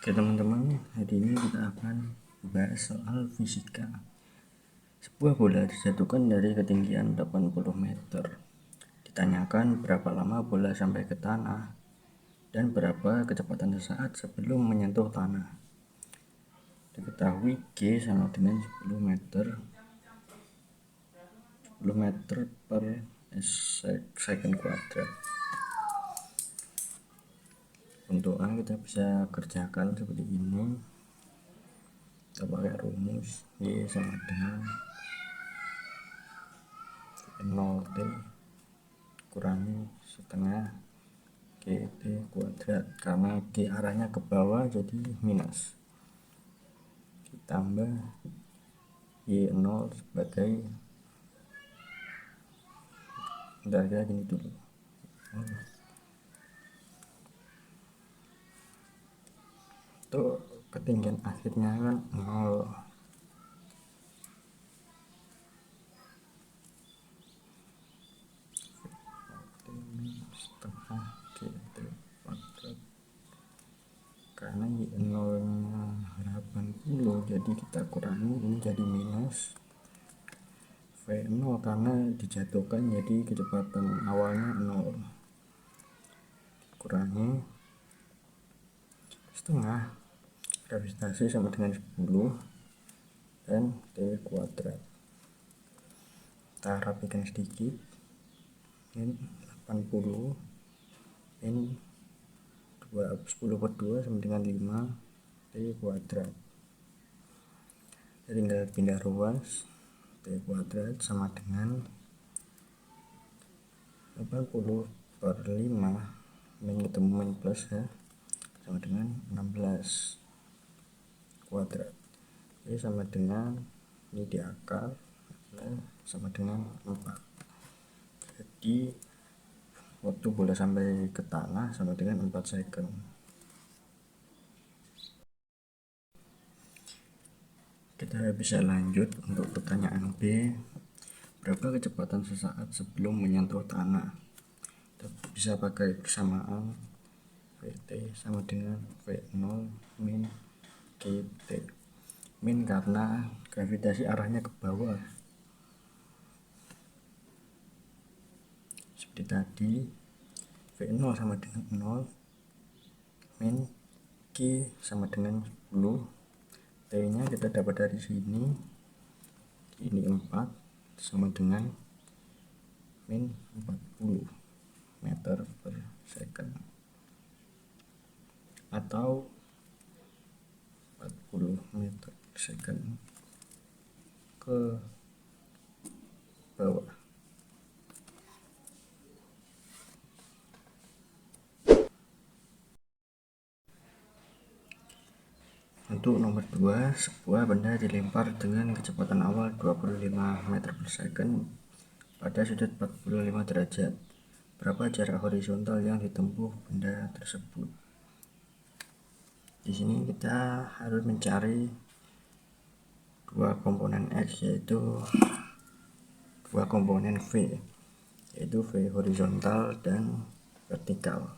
Oke teman-teman, hari ini kita akan bahas soal fisika. Sebuah bola dijatuhkan dari ketinggian 80 meter. Ditanyakan berapa lama bola sampai ke tanah dan berapa kecepatan sesaat sebelum menyentuh tanah. Diketahui G sama dengan 10 meter per second kuadrat. Untuk A kita bisa kerjakan seperti ini. Kita pakai rumus Y sama dengan 0T kurangi setengah GT kuadrat, karena G arahnya ke bawah jadi minus, ditambah Y0 sebagai gini dulu. Untuk ketinggian akhirnya kan 0. Setengah GT kuadrat, karena Y0 nya 80, jadi kita kurangi, ini jadi minus V0 karena dijatuhkan, jadi kecepatan awalnya 0, kurangi setengah gravitasi sama dengan 10 dan T kuadrat. Kita rapikan sedikit, ini 80 ini 10 per 2 sama dengan 5 T kuadrat. Jadi tinggal pindah ruas, T kuadrat sama dengan 80 per 5, min ketemu min plus ya, sama dengan 16 kuadrat. Jadi sama dengan ini di akar sama dengan 4. Jadi waktu bola sampai ke tanah sama dengan 4 second. Kita bisa lanjut untuk pertanyaan B. Berapa kecepatan sesaat sebelum menyentuh tanah? Kita bisa pakai persamaan Vt sama dengan V0 min GT. Min karena gravitasi arahnya ke bawah. Seperti tadi, V0 sama dengan 0 min G sama dengan 10. T nya kita dapat dari sini, ini 4 sama dengan min 40 meter per second atau 40 meter per second ke bawah. Untuk nomor 2, sebuah benda dilempar dengan kecepatan awal 25 meter per second pada sudut 45 derajat. Berapa jarak horizontal yang ditempuh benda tersebut? Di sini kita harus mencari dua komponen X, yaitu dua komponen V, yaitu V horizontal dan vertikal.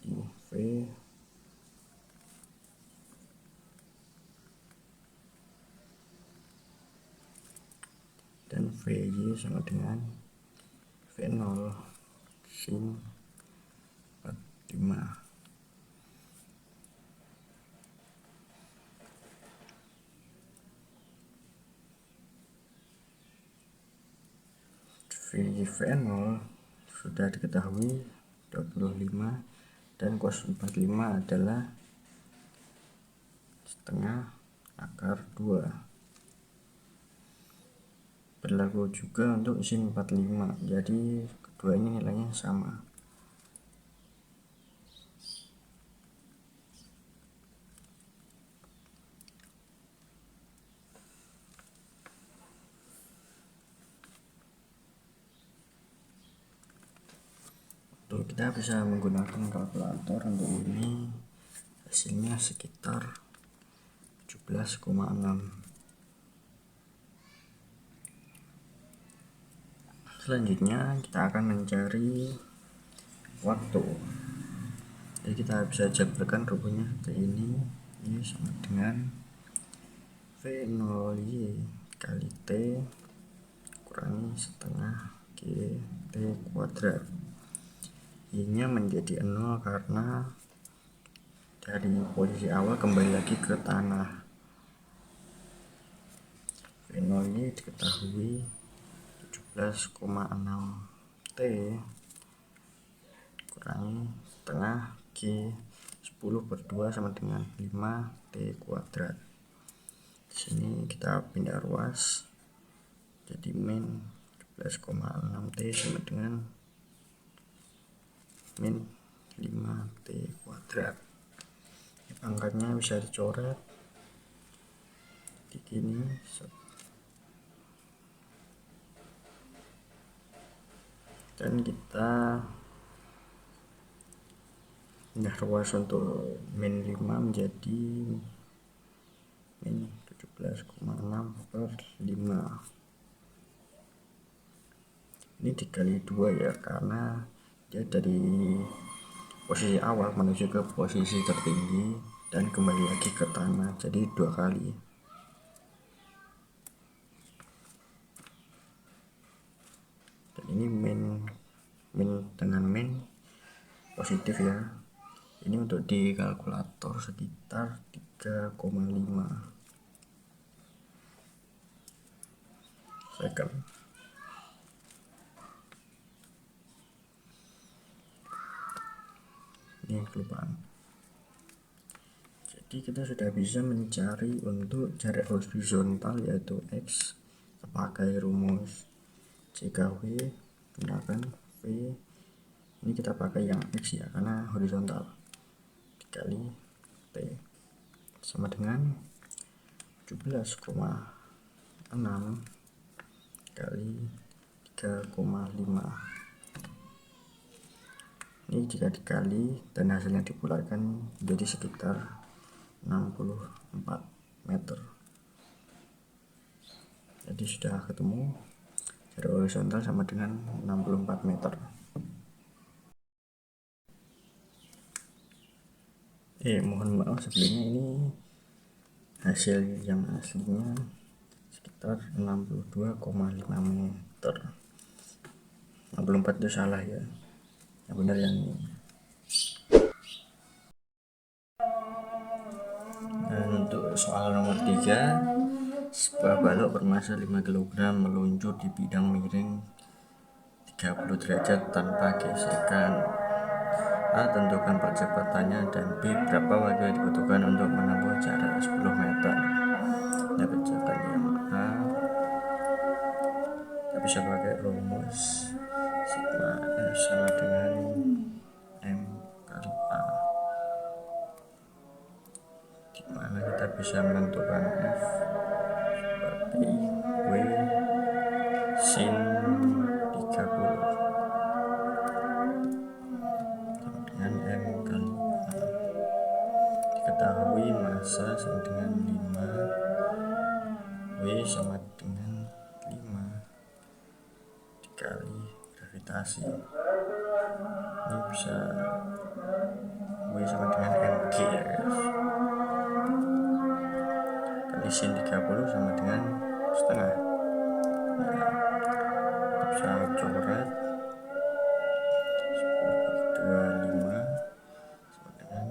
Di V dan VY sama dengan V0 sin 45. V0 sudah diketahui 25 dan cos 45 adalah setengah akar 2. Berlaku juga untuk sin 45, jadi kedua ini nilainya sama. Tuh, kita bisa menggunakan kalkulator untuk ini, hasilnya sekitar 17,6. Selanjutnya kita akan mencari waktu. Jadi kita bisa jabarkan rumusnya seperti ini. Ini sama dengan V0Y kali T kurangi setengah G T kuadrat. Y nya menjadi 0 karena dari posisi awal kembali lagi ke tanah. V0Y diketahui 17,6 T kurangi setengah G 10/2 sama dengan 5 T kuadrat. Di sini kita pindah ruas, jadi min 17,6 T sama dengan min 5 T kuadrat. Pangkatnya bisa dicoret di gini. Dan kita pindah ruas untuk min 5 menjadi min 17,6/5. Ini dikali 2 ya, karena dia dari posisi awal menuju ke posisi tertinggi dan kembali lagi ke tanah, jadi 2 kali. Dan ini min dengan min positif ya. Ini untuk di kalkulator sekitar 3,5 second. Ini kelupaan. Jadi kita sudah bisa mencari untuk jarak horizontal yaitu X. Kita pakai rumus CKW, gunakan V. Ini kita pakai yang X ya, karena horizontal, dikali T sama dengan 17,6 kali 3,5. Ini jika dikali dan hasilnya dibulatkan menjadi sekitar 64 meter. Jadi sudah ketemu jarak horizontal sama dengan 64 meter. Mohon maaf sebelumnya, ini hasil yang aslinya sekitar 62,5 meter. 64 itu salah ya, yang benar yang ini. Dan untuk soal nomor 3, sebuah balok bermasa 5 kg meluncur di bidang miring 30 derajat tanpa gesekan. A. Tentukan percepatannya, dan B. Berapa waktu yang dibutuhkan untuk menempuh jarak 10 meter. Kita bacakan yang A. Kita bisa pakai rumus sigma F sama dengan M kali A, dimana kita bisa menentukan F sebagai W sin 30 dengan M kali A. Diketahui massa sama dengan 5, W sama dengan 5 dikali gravitasi. Ini bisa W sama dengan mg ya guys, kali sin 30 sama dengan setengah. Kita bisa coret 10/25 sama dengan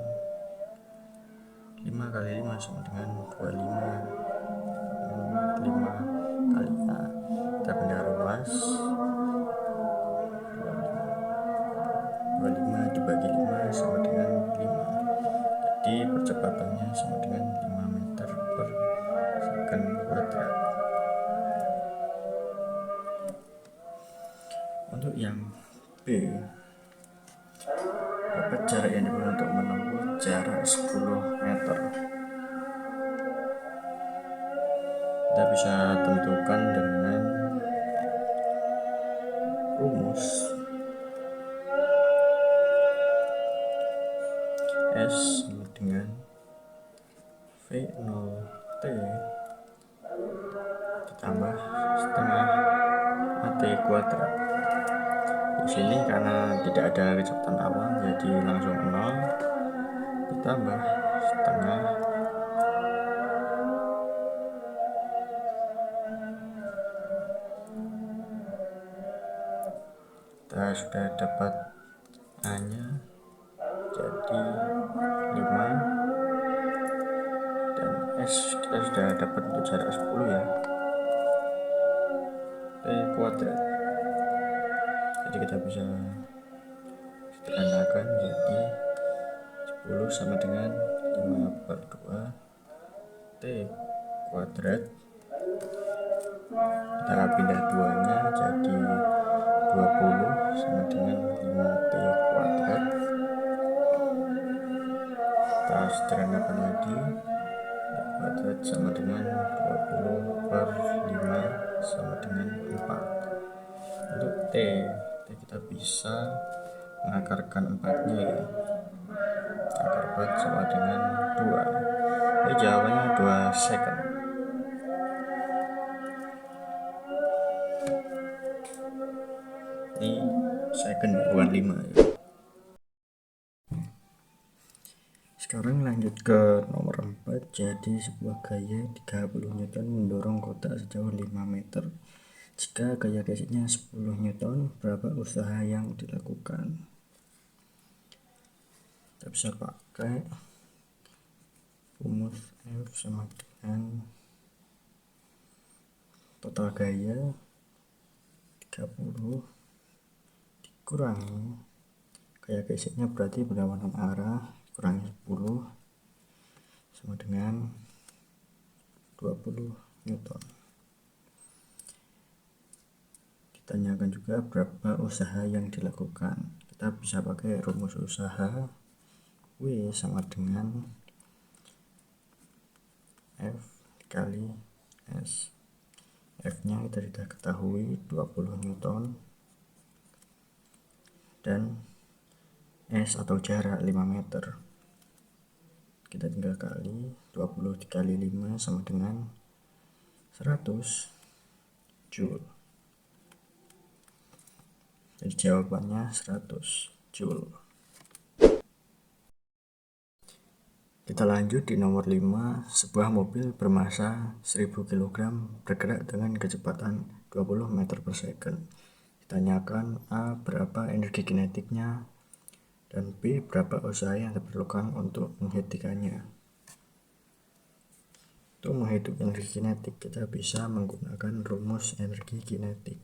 5 kali 5 sama dengan 25, 5 kali A. Kita pindah ruas, 25 dibagi 5 sama dengan 5. Jadi percepatannya sama dengan 5 meter per second kuadrat. Untuk yang B, berapa jarak yang diperlukan untuk menempuh jarak 10 meter? Kita bisa tentukan dengan rumus S sama dengan V0T ditambah setengah AT kuadrat. Di sini karena tidak ada kecepatan awal jadi langsung 0, tambah setengah kita sudah dapat A nya jadi 5 dan S kita sudah dapat untuk jarak 10 ya, P kuadrat. Jadi kita bisa sederhanakan jadi 10 sama dengan 5/2 T kuadrat. Kita pindah 2 nya jadi 20 sama dengan 5T kuadrat. Kita sederhanakan lagi, kuadrat sama dengan 20/5 sama dengan 4. Untuk T kita bisa mengakarkan 4 nya ya, akar 4 sama dengan 2. Ini jawabannya 2 second. Ini second bukan 5 ya. Sekarang lanjut ke nomor 4. Jadi sebuah gaya 30 Newton mendorong kotak sejauh 5 meter. Jika gaya geseknya 10 Newton, berapa usaha yang dilakukan? Kita bisa pakai rumus F sama dengan total gaya 30 dikurangi gaya geseknya, berarti berlawanan arah, kurangi 10 sama dengan 20 Newton. Ditanyakan juga berapa usaha yang dilakukan. Kita bisa pakai rumus usaha W sama dengan F dikali S. F nya kita sudah ketahui 20 Newton dan S atau jarak 5 meter. Kita tinggal kali 20 dikali 5 sama dengan 100 Joule. Jadi jawabannya 100 Joule. Kita lanjut di nomor 5. Sebuah mobil bermassa 1000 kg bergerak dengan kecepatan 20 meter per second. Ditanyakan A berapa energi kinetiknya dan B berapa usaha yang diperlukan untuk menghentikannya. Untuk menghitung energi kinetik kita bisa menggunakan rumus energi kinetik,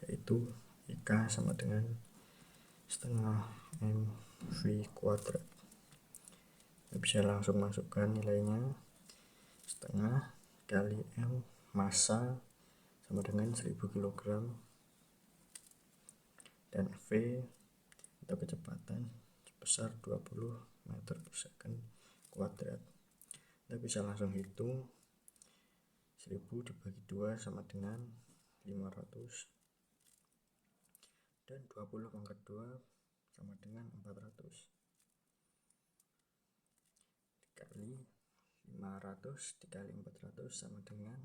yaitu IK sama dengan setengah mv kuadrat. Kita bisa langsung masukkan nilainya, setengah kali M massa sama dengan 1000 kg dan V atau kecepatan sebesar 20 meter per second kuadrat. Kita bisa langsung hitung 1000 dibagi 2 sama dengan 500 dan 20 pangkat 2 sama dengan 400 dikali 500 dikali 400 sama dengan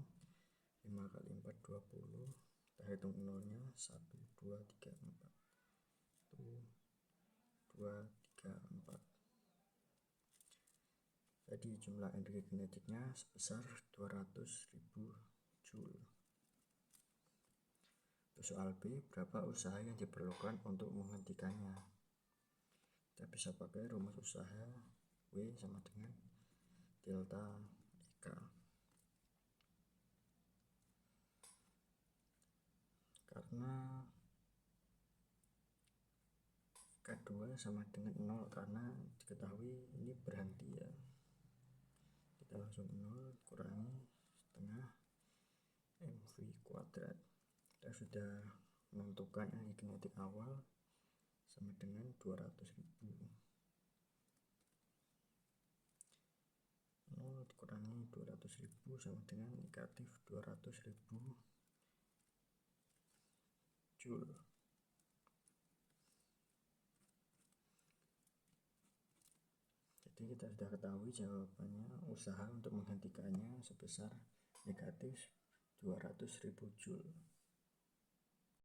5 kali 4 20. Kita hitung nolnya 1 2 3 4 1 2 3 4. Jadi jumlah energi kinetiknya sebesar 200.000 Joule. Soal B, berapa usaha yang diperlukan untuk menghentikannya? Kita bisa pakai rumus usaha W sama dengan delta IK. Karena K2 sama dengan 0 karena diketahui ini berhenti ya. Kita langsung 0 kurangi setengah mv kuadrat. Kita sudah menentukan energi kinetik awal sama dengan 200.000. 0 dikurangi 200.000 sama dengan negatif 200.000 Joule. Jadi kita sudah ketahui jawabannya, usaha untuk menghentikannya sebesar negatif 200.000 Joule.